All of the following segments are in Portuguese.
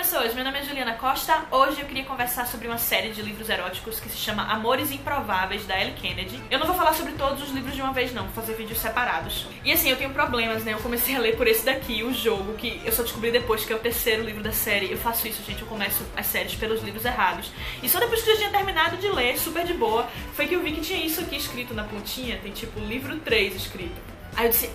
pessoas, meu nome é Juliana Costa. Hoje eu queria conversar sobre uma série de livros eróticos que se chama Amores Improváveis, da Ellie Kennedy. Eu não vou falar sobre todos os livros de uma vez não, vou fazer vídeos separados. E assim, eu tenho problemas, né? Eu comecei a ler por esse daqui, o jogo, que eu só descobri depois que é o terceiro livro da série. Eu faço isso, gente, eu começo as séries pelos livros errados. E só depois que eu já tinha terminado de ler, super de boa, foi que eu vi que tinha isso aqui escrito na pontinha, tem tipo livro 3 escrito. Aí eu disse,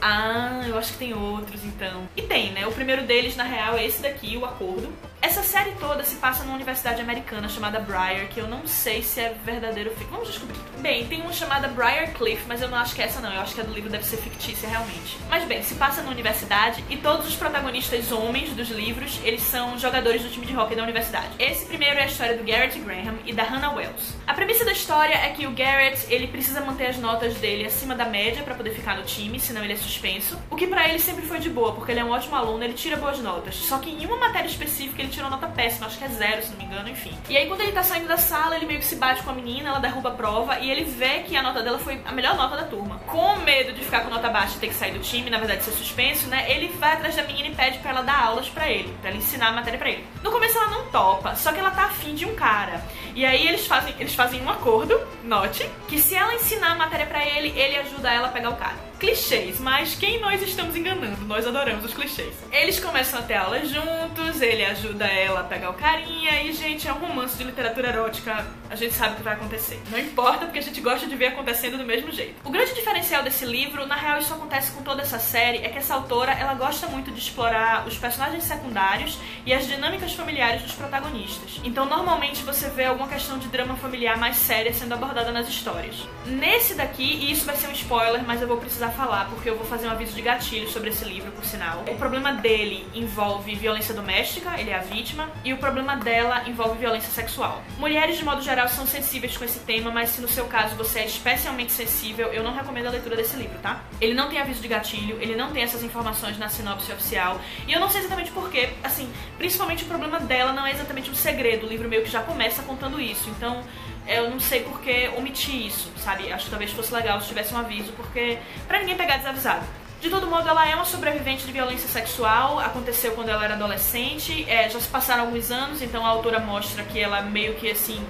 eu acho que tem outros então. E tem, né? O primeiro deles, na real, é esse daqui, O Acordo. Essa série toda se passa numa universidade americana chamada Briar, que eu não sei se é verdadeiro ou fictício. Vamos descobrir. Bem, tem uma chamada Briar Cliff, mas eu não acho que é essa não. Eu acho que a do livro deve ser fictícia realmente. Mas bem, se passa na universidade e todos os protagonistas homens dos livros, eles são jogadores do time de hóquei da universidade. Esse primeiro é a história do Garrett Graham e da Hannah Wells. A premissa da história é que o Garrett, ele precisa manter as notas dele acima da média pra poder ficar no time, senão ele é suspenso. O que pra ele sempre foi de boa, porque ele é um ótimo aluno, ele tira boas notas. Só que em uma matéria específica ele tirou nota péssima, acho que é 0, se não me engano, enfim. E aí quando ele tá saindo da sala, ele meio que se bate com a menina, ela derruba a prova e ele vê que a nota dela foi a melhor nota da turma. Com medo de ficar com nota baixa e ter que sair do time, na verdade ser suspenso, né, ele vai atrás da menina e pede pra ela dar aulas pra ele, pra ela ensinar a matéria pra ele. No começo ela não topa, só que ela tá afim de um cara. E aí eles fazem um acordo, note, que se ela ensinar a matéria pra ele, ele ajuda ela a pegar o cara. Clichês, mas quem nós estamos enganando? Nós adoramos os clichês. Eles começam a ter aulas juntos, ele ajuda ela a pegar o carinha e, gente, é um romance de literatura erótica, a gente sabe o que vai acontecer. Não importa, porque a gente gosta de ver acontecendo do mesmo jeito. O grande diferencial desse livro, na real isso acontece com toda essa série, é que essa autora, ela gosta muito de explorar os personagens secundários e as dinâmicas familiares dos protagonistas. Então, normalmente você vê alguma questão de drama familiar mais séria sendo abordada nas histórias. Nesse daqui, e isso vai ser um spoiler, mas eu vou precisar falar, porque eu vou fazer um aviso de gatilho sobre esse livro, por sinal. O problema dele envolve violência doméstica, ele é a vítima, e o problema dela envolve violência sexual. Mulheres, de modo geral, são sensíveis com esse tema, mas se no seu caso você é especialmente sensível, eu não recomendo a leitura desse livro, tá? Ele não tem aviso de gatilho, ele não tem essas informações na sinopse oficial, e eu não sei exatamente porquê, assim, principalmente o problema dela não é exatamente um segredo, o livro meio que já começa contando isso, então eu não sei por que omitir isso, sabe? Acho que talvez fosse legal se tivesse um aviso, porque pra ninguém pegar desavisado. De todo modo, ela é uma sobrevivente de violência sexual, aconteceu quando ela era adolescente, já se passaram alguns anos, então a autora mostra que ela meio que assim,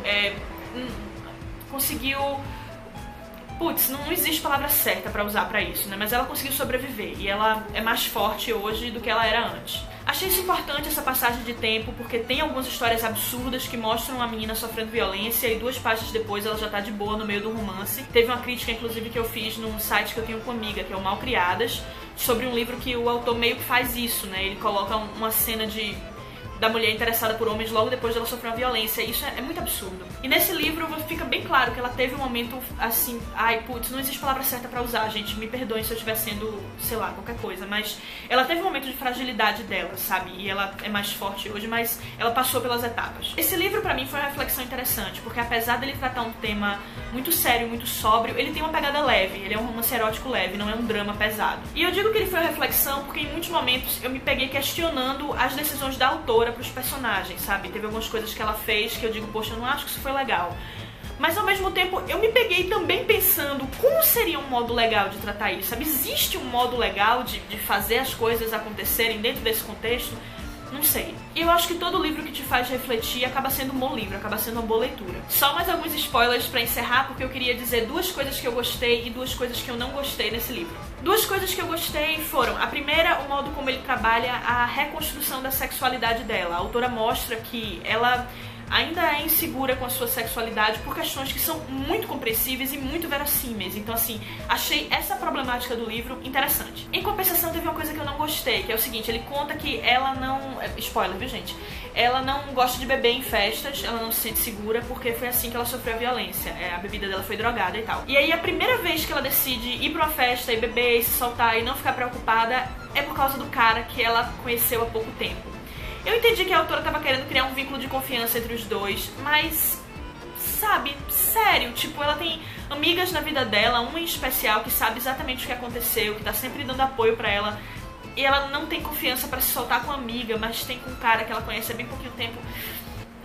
conseguiu... Putz, não existe palavra certa pra usar pra isso, né? Mas ela conseguiu sobreviver e ela é mais forte hoje do que ela era antes. Achei isso importante, essa passagem de tempo, porque tem algumas histórias absurdas que mostram a menina sofrendo violência e 2 páginas depois ela já tá de boa no meio do romance. Teve uma crítica, inclusive, que eu fiz num site que eu tenho com amiga, que é o Malcriadas, sobre um livro que o autor meio que faz isso, né? Ele coloca uma cena da mulher interessada por homens logo depois dela sofrer uma violência. Isso é muito absurdo. E nesse livro fica bem claro que ela teve um momento assim... Ai, putz, não existe palavra certa pra usar, gente. Me perdoem se eu estiver sendo, sei lá, qualquer coisa. Mas ela teve um momento de fragilidade dela, sabe? E ela é mais forte hoje, mas ela passou pelas etapas. Esse livro pra mim foi uma reflexão interessante, porque apesar dele tratar um tema muito sério, muito sóbrio, ele tem uma pegada leve. Ele é um romance erótico leve, não é um drama pesado. E eu digo que ele foi uma reflexão porque em muitos momentos eu me peguei questionando as decisões da autora pros personagens, sabe? Teve algumas coisas que ela fez que eu digo, poxa, eu não acho que isso foi legal. Mas ao mesmo tempo eu me peguei também pensando como seria um modo legal de tratar isso, sabe? Existe um modo legal de fazer as coisas acontecerem dentro desse contexto? Não sei. E eu acho que todo livro que te faz refletir acaba sendo um bom livro, acaba sendo uma boa leitura. Só mais alguns spoilers pra encerrar, porque eu queria dizer 2 coisas que eu gostei e 2 coisas que eu não gostei nesse livro. 2 coisas que eu gostei foram, a primeira, o modo como ele trabalha a reconstrução da sexualidade dela. A autora mostra que ela ainda é insegura com a sua sexualidade por questões que são muito compreensíveis e muito verossímeis. Então, assim, achei essa problemática do livro interessante. Em compensação, teve uma coisa que eu não gostei, que é o seguinte, ele conta que ela não... Spoiler, viu, gente? Ela não gosta de beber em festas, ela não se sente segura, porque foi assim que ela sofreu a violência. A bebida dela foi drogada e tal. E aí, a primeira vez que ela decide ir pra uma festa e beber, e se soltar e não ficar preocupada, é por causa do cara que ela conheceu há pouco tempo. Eu entendi que a autora estava querendo criar um vínculo de confiança entre os dois, mas, sabe, sério, tipo, ela tem amigas na vida dela, uma em especial que sabe exatamente o que aconteceu, que tá sempre dando apoio pra ela, e ela não tem confiança pra se soltar com a amiga, mas tem com um cara que ela conhece há bem pouquinho tempo.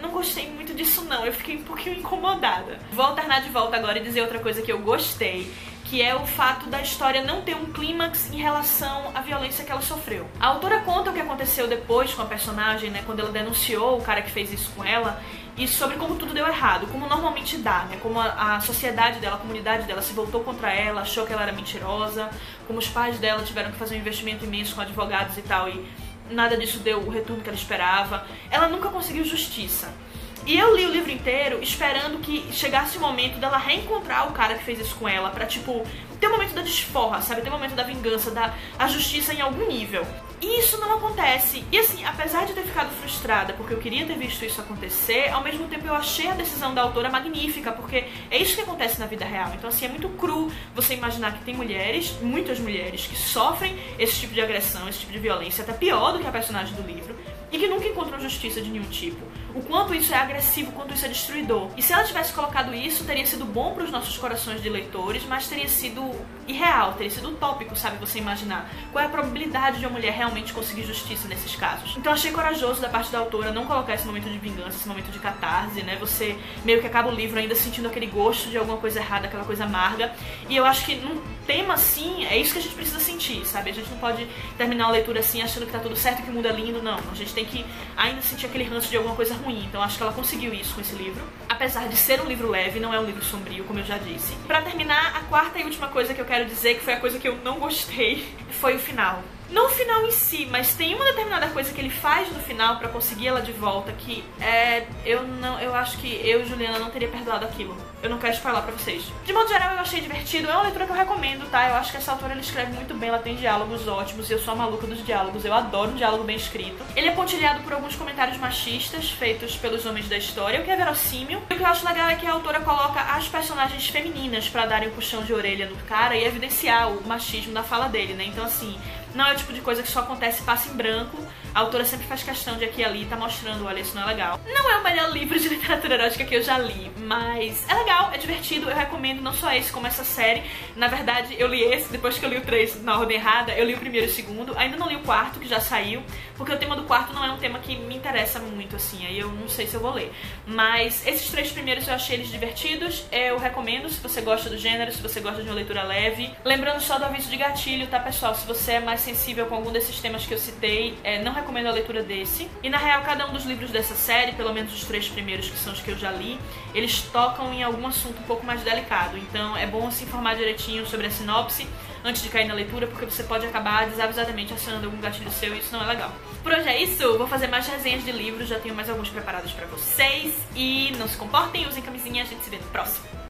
Não gostei muito disso não, eu fiquei um pouquinho incomodada. Vou alternar de volta agora e dizer outra coisa que eu gostei, que que é o fato da história não ter um clímax em relação à violência que ela sofreu. A autora conta o que aconteceu depois com a personagem, né, quando ela denunciou o cara que fez isso com ela, e sobre como tudo deu errado, como normalmente dá, né? Como a sociedade dela, a comunidade dela se voltou contra ela, achou que ela era mentirosa, como os pais dela tiveram que fazer um investimento imenso com advogados e tal, e nada disso deu o retorno que ela esperava. Ela nunca conseguiu justiça. E eu li o livro inteiro esperando que chegasse o momento dela reencontrar o cara que fez isso com ela, pra, tipo, ter o momento da desforra, sabe? Ter o momento da vingança, a justiça em algum nível. E isso não acontece. E assim, apesar de ter ficado frustrada porque eu queria ter visto isso acontecer, ao mesmo tempo eu achei a decisão da autora magnífica, porque é isso que acontece na vida real. Então assim, é muito cru você imaginar que tem mulheres, muitas mulheres, que sofrem esse tipo de agressão, esse tipo de violência, até pior do que a personagem do livro, e que nunca encontram justiça de nenhum tipo. O quanto isso é agressivo, o quanto isso é destruidor. E se ela tivesse colocado isso, teria sido bom para os nossos corações de leitores, mas teria sido irreal, teria sido utópico, sabe? Você imaginar qual é a probabilidade de uma mulher realmente conseguir justiça nesses casos. Então achei corajoso da parte da autora não colocar esse momento de vingança, esse momento de catarse, né? Você meio que acaba o livro ainda sentindo aquele gosto de alguma coisa errada, aquela coisa amarga. E eu acho que num tema assim, é isso que a gente precisa sentir, sabe? A gente não pode terminar a leitura assim achando que tá tudo certo, que o mundo é lindo, não. A gente tem que ainda sentir aquele ranço de alguma coisa ruim. Então acho que ela conseguiu isso com esse livro. Apesar de ser um livro leve, não é um livro sombrio, como eu já disse. Pra terminar, a quarta e última coisa que eu quero dizer, que foi a coisa que eu não gostei, foi o final. Não o final em si, mas tem uma determinada coisa que ele faz no final pra conseguir ela de volta que eu acho que eu e Juliana não teria perdoado aquilo. Eu não quero spoiler pra vocês. De modo geral, eu achei divertido. É uma leitura que eu recomendo, tá? Eu acho que essa autora ela escreve muito bem, ela tem diálogos ótimos e eu sou a maluca dos diálogos. Eu adoro um diálogo bem escrito. Ele é pontilhado por alguns comentários machistas feitos pelos homens da história, o que é verossímil. E o que eu acho legal é que a autora coloca as personagens femininas pra darem um puxão de orelha no cara e evidenciar o machismo na fala dele, né? Então, assim, não é o tipo de coisa que só acontece e passa em branco. A autora sempre faz questão de aqui e ali tá mostrando, olha, isso não é legal. Não é o melhor livro de literatura erótica que eu já li, mas é legal, é divertido, eu recomendo não só esse como essa série. Na verdade, eu li esse, depois que eu li o 3 na ordem errada, eu li o primeiro e o segundo. Ainda não li o quarto, que já saiu, porque o tema do quarto não é um tema que me interessa muito, assim, aí eu não sei se eu vou ler. Mas esses 3 primeiros eu achei eles divertidos, eu recomendo se você gosta do gênero, se você gosta de uma leitura leve. Lembrando só do aviso de gatilho, tá, pessoal? Se você é mais sensível com algum desses temas que eu citei, não recomendo a leitura desse. E na real, cada um dos livros dessa série, pelo menos os 3 primeiros, que são os que eu já li, eles tocam em algum assunto um pouco mais delicado. Então é bom se informar direitinho sobre a sinopse antes de cair na leitura, porque você pode acabar desavisadamente acionando algum gatilho seu e isso não é legal. Por hoje é isso, vou fazer mais resenhas de livros, já tenho mais alguns preparados pra vocês. E não se comportem, usem camisinha, a gente se vê no próximo.